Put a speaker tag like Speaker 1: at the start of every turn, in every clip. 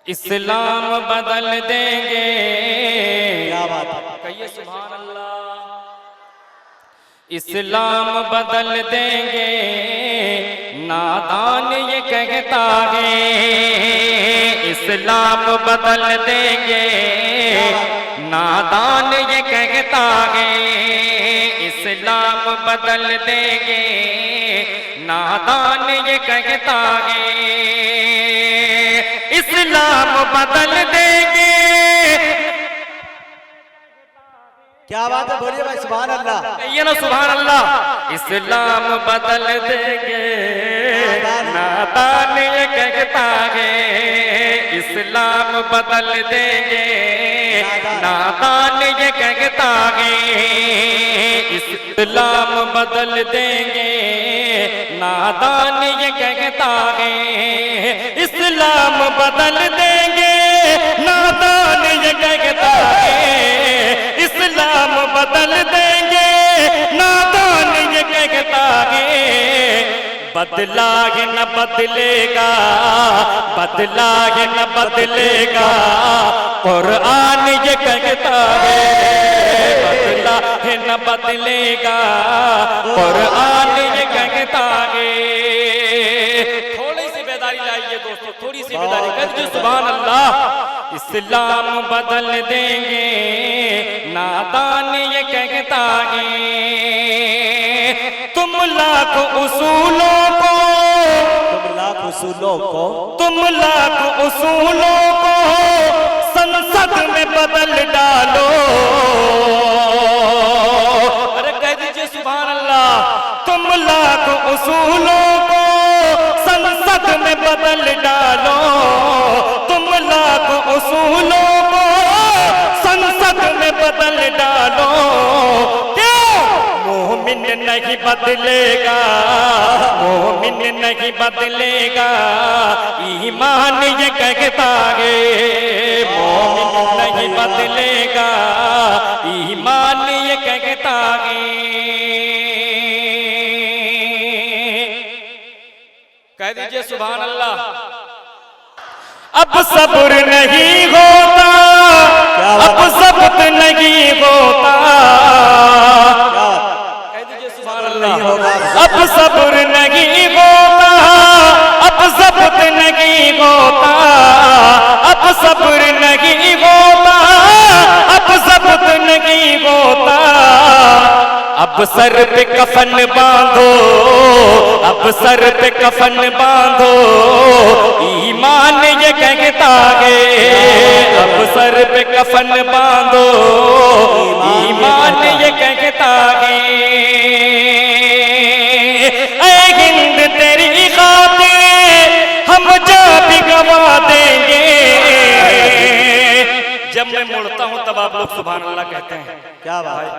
Speaker 1: इस्लाम बदल देंगे।
Speaker 2: क्या बात है,
Speaker 1: कहिए सुभान अल्लाह। इस्लाम बदल देंगे, नादान ये कहता है। इस्लाम बदल देंगे, नादान ये कहता है। इस्लाम बदल देंगे, नादान ये कहता है। इस्लाम बदल देंगे।
Speaker 2: क्या बात है, बोलिए भाई सुभान अल्लाह।
Speaker 1: कहिए ना सुभान अल्लाह। इस्लाम बदल देंगे, नादान ये कहता है। इस्लाम बदल देंगे, नादान ये कहता है। इस्लाम बदल देंगे, नादान ये कहता है। इस्लाम बदल देंगे, नादान ये कहता है। इस्लाम बदल देंगे, नादान ये कहता है। बदला है न बदलेगा, बदला है न बदलेगा, कुरान ये कहता है। बदला है न बदलेगा, कुरान ये कहता है। थोड़ी सी बेदारी लाइए दोस्तों, थोड़ी सी बेदारी कर दीजिए सुभान अल्लाह। इस्लाम बदल देंगे, नादान ये कहता है। तुम लाख उसूलों को, तुम लाख उसूलों को संसद में बदल डालो। अरे कह दीजिए सुभान अल्लाह। तुम लाख उसूलों को संसद में बदल डालो। तुम लाख उसूलों को संसद में बदल डालो। क्यों? मोमिन नहीं बदलेगा, मोमिन नहीं बदलेगा, ईमान ये कहता है। मोमिन नहीं बदलेगा, ईमान ये कहता है। कह दीजिए सुभान अल्लाह। अब सब्र नहीं होता, अब सब्र नहीं होता। कह दीजिए सुभान अल्लाह। अब सब्र नहीं होता, अब सब्र नहीं होता, अब सब्र नहीं होता, अब सब्र नहीं होता। अब सर पे कफन बांधो, अब सर पे कफन बांधो, ईमान ये कहता है। अब सर पे कफन बांधो, ईमान ये कहता है। ऐ हिंद तेरी खातिर हम जा भी गवा देंगे। जब मैं मुड़ता हूं तब आप लोग सुभान अल्लाह कहते हैं।
Speaker 2: क्या बात।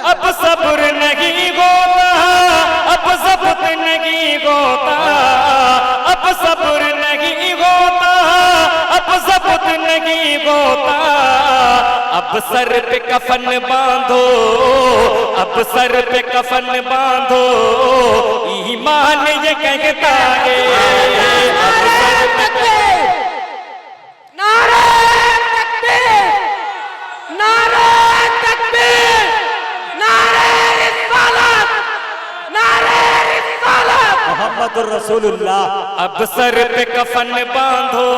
Speaker 1: अब सब्र नहीं होता, अब सब्र नहीं होता, अब सब्र नहीं होता, अब सब्र नहीं होता। अब सर पे कफन बांधो, अब सर पे कफन बांधो, ईमान ये कहता है। अब सर पे
Speaker 3: नारे तकबीर, नारे तकबीर, नारे रिसालत, नारे रिसालत,
Speaker 2: मोहम्मदुर रसूलुल्लाह।
Speaker 1: अब सर पे कफन बांधो,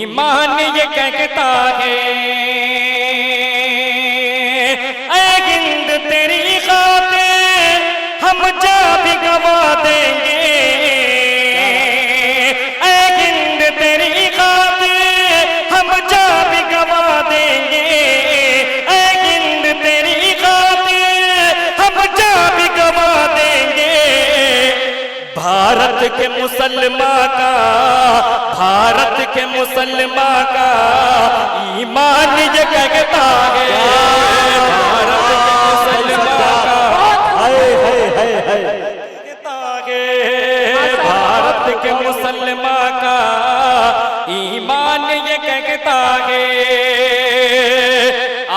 Speaker 1: ईमान ये कहता है। ऐ हिंद तेरी खातिर हम जा भी गवा देंगे। ऐ हिंद तेरी खातिर हम जा भी गवा देंगे। ऐ हिंद तेरी खातिर हम जा भी गवा देंगे। भारत के मुसलमान का, भारत के मुसलमान का ईमान ये कहता है। भारत के मुसलमान का कहता है। भारत के मुसलमान का ईमान ये कहता है।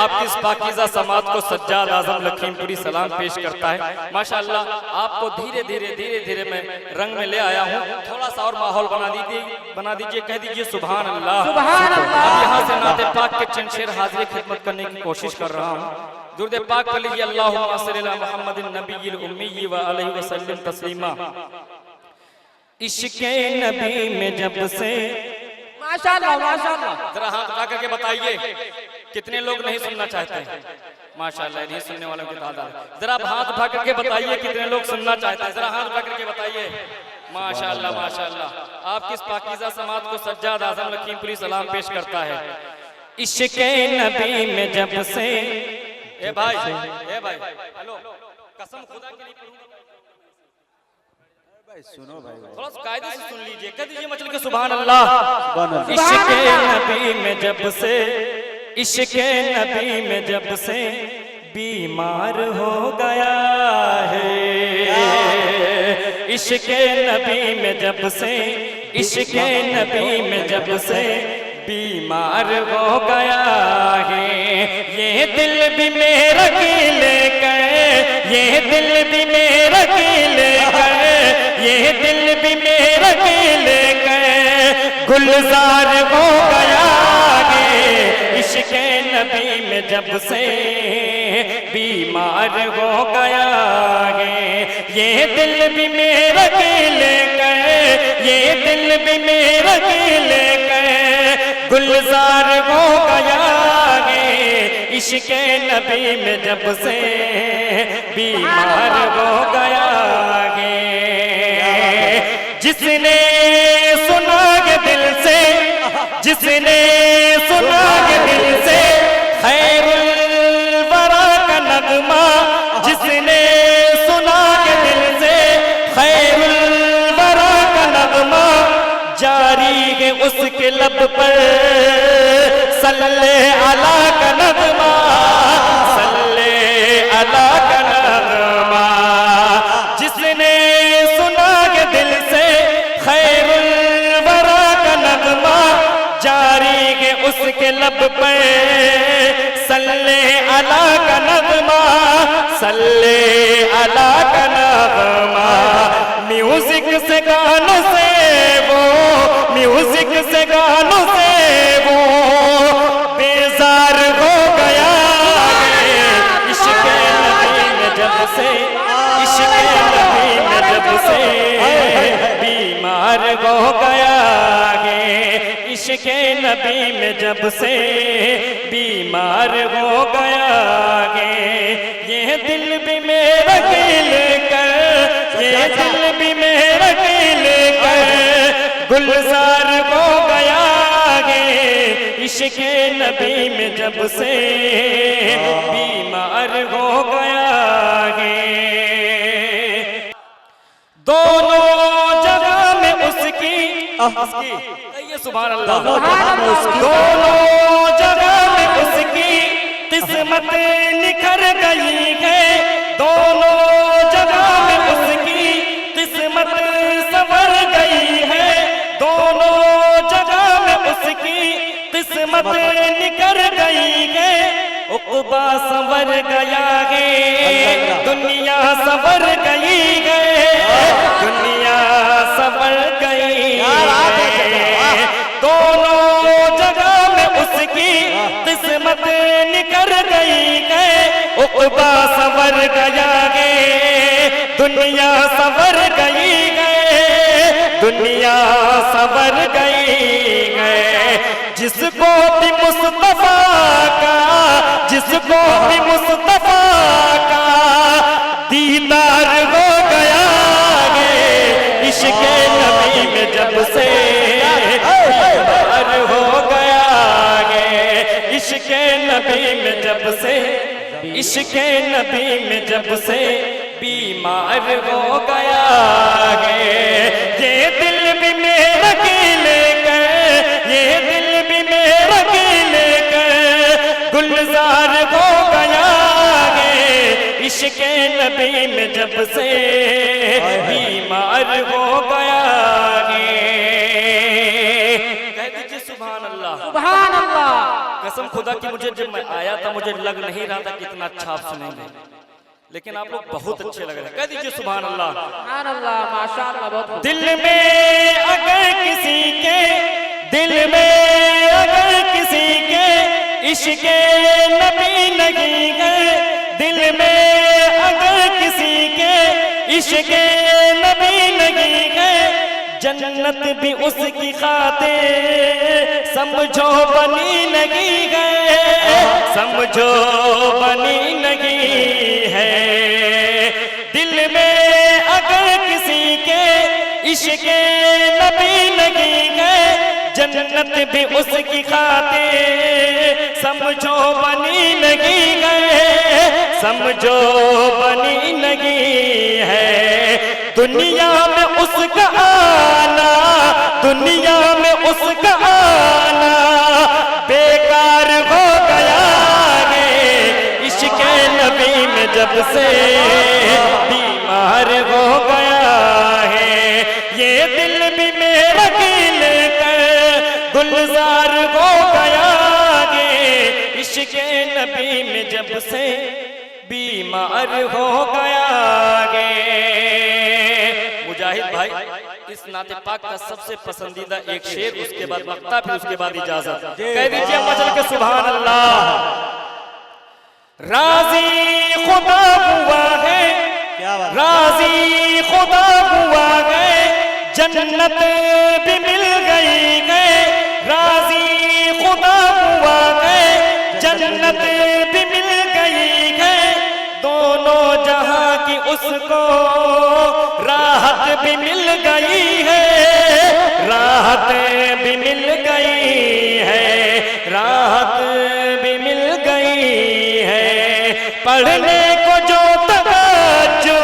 Speaker 1: आप आपकी इस पाकीज़ा समात को सज्जाद आजम लखीमपुरी सलाम पेश करता है। माशाअल्लाह आपको धीरे धीरे मैं रंग में ले आया हूँ। थोड़ा सा और माहौल बना दीजिए, कह दीजिए सुभान अल्लाह।
Speaker 3: सुभान अल्लाह।
Speaker 1: अब यहाँ से नाते पाक के चंद शेर हाजिर खिदमत करने की कोशिश कर रहा हूँ। दुरूद पाक पढ़ लीजिए, अल्लाहुम्मा सल्ली अला मुहम्मदिन नबिय्यिल उम्मी व अलैहि वसल्लम तस्लीमा। इश्क़े नबी में जब से
Speaker 3: माशाअल्लाह माशाअल्लाह।
Speaker 1: जरा हाथ उठा करके बताइए कितने लोग नहीं सुनना चाहते हैं। माशाअल्लाह, नहीं सुनने वालों की तादाद। जरा आप हाथ उठा करके बताइए कितने लोग सुनना चाहते हैं। जरा हाथ उठा करके बताइए। माशाअल्लाह माशाअल्लाह। आपकी इस पाकीज़ा समात को सज्जाद आजम लखीमपुरी सलाम पेश करता है। इश्क़े नबी में जब से ए भाई हेलो, कसम खुदा की नहीं पढ़ूंगा
Speaker 2: भाई, सुनो भाई,
Speaker 1: थोड़ा सा कायदे से सुन लीजिए, कह दीजिए मतलब कि सुभान अल्लाह। इश्क़े नबी में जब से, इश्क़े नबी में जब से बीमार हो गया है। इश्क़े नबी में जब से, इश्क़े नबी में जब से बीमार हो गया है। ये दिल भी मेरा की लेकर, ये दिल भी मेरा की लेकर, ये दिल भी मेरा की लेकर गुलजार हो गया है। इश्क़े नबी में जब से बीमार हो गया है। ये दिल भी मेरा की लेकर, ये दिल भी मेरा की लेकर गुलजार हो गया है। इश्क़े नबी में जब से बीमार हो गया है। जिसने सुना के दिल से, जिसने सुना के दिल से खैरुल वरा का नगमा, जिसने सुना के दिल से खैरुल वरा का नगमा, जारी है उसके लब पर सल्ले अला का नगमा, सल्ले अला का नगमा। जिसने सुना के दिल से खैरुल वरा का नगमा, जारी है उसके लब पर सल्ले अला का नगमा, सल्ले अला का नगमा। म्यूजिक से गानों से वो, म्यूजिक से गानों से वो बेजार हो गया है। इश्क़े नबी में जब से, इश्क़े नबी में जब से बीमार हो गया है। इश्क़े नबी में जब से बीमार हो गया है। ये दिल भी मेरा की लेकर, ये दिल भी मेरा की लेकर गुलजार हो गया है। इश्क़े नबी में जब से बीमार हो गया है। दोनों जगह में उसकी ये सुभान अल्लाह। दोनों जगह में उसकी किस्मत निखर गई है। दोनों जगह में उसकी किस्मत संवर गई है। दोनों जगह में उसकी किस्मत निखर गई है। उक़बा संवर गया है, दुनिया संवर गई है, दुनिया संवर गई है। दोनों जगह में उसकी किस्मत निकल गई है। उक़बा संवर गया है, दुनिया संवर गई है, दुनिया संवर गई है। जिसको भी मुस्तफा का, जिसको भी मुस्तफा का दीदार हो गया है। इश्क़े नबी में जब से दीदार हो गया है। इश्क़े नबी में जब से, इश्क़े नबी में जब से बीमार हो गया है। ये दिल भी मेरा की लेकर, ये दिल भी मेरा की लेकर गुलजार हो गया है। इश्क़े नबी में जब से बीमार हो गया है। कह दीजिए सुभान अल्लाह।
Speaker 3: सुभान अल्लाह।
Speaker 1: कसम खुदा की मुझे जब मैं आया था मुझे लग नहीं रहा था कितना अच्छा आप सुनेंगे, लेकिन आप लोग बहुत अच्छे लग रहे हैं। कह दीजिए सुभान अल्लाह।
Speaker 3: सुभान अल्लाह, माशाअल्लाह, बहुत
Speaker 1: दिल में अगर किसी के दिल में अगर किसी के इश्क़ नबी नहीं है, दिल में अगर किसी के इश्क़ नबी नहीं है, जन्नत भी उसकी खातिर समझो बनी नहीं है, समझो बनी नहीं है। दिल में अगर किसी के इश्क़ नबी नहीं है, जन्नत भी उसकी खातिर समझो बनी नहीं है, समझो बनी नहीं है। दुनिया में उसका आना, दुनिया में उसका आना बेकार हो गया है, इश्क़ नबी में जब से बीमार हो गया है। ये दिल भी मेरा गिल कर गुलजार हो गया है, इश्क़ नबी में जब से बीमार हो गया है। मुजाहिद भाई इस नाते पाक का सबसे पसंदीदा एक शेर, उसके बाद वक्ता, फिर उसके बाद इजाजत। कह दीजिए मचल के सुभान अल्लाह। राजी खुदा हुआ है, राजी खुदा हुआ है, जन्नत भी मिल गई है, राजी खुदा हुआ है, जन्नत भी मिल गई है, दोनों जहां की उसको राहत भी मिल गई है, राहत भी मिल गई है, राहत भी मिल गई है। पढ़ने को जो तवज्जो,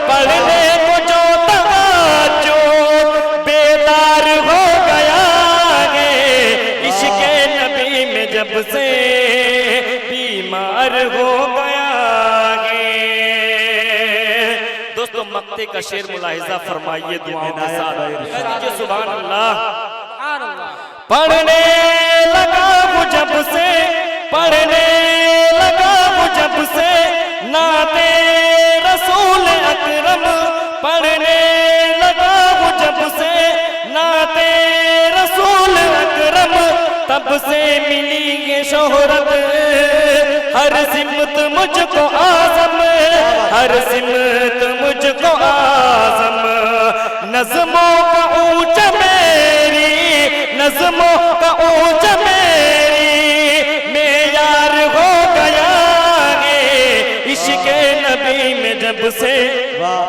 Speaker 1: पढ़ने को जो तवज्जो बेदार हो गया है, इश्क़ नबी में जब से बीमार हो गया है। दोस्तों मक्ते का शेर मुलाहिजा फरमाइए दुआओं के साथ। कह दीजिए सुभान अल्लाह।
Speaker 3: सुभान अल्लाह।
Speaker 1: पढ़ने लगा वो जब से, पढ़ने लगा वो जब से नाते रसूल अकरम, पढ़ने लगा वो जब से नाते रसूल अकरम, तब से मिली ये शोहरत हर सिमत मुझको आज़म, हर सिमत मुझको आज़म।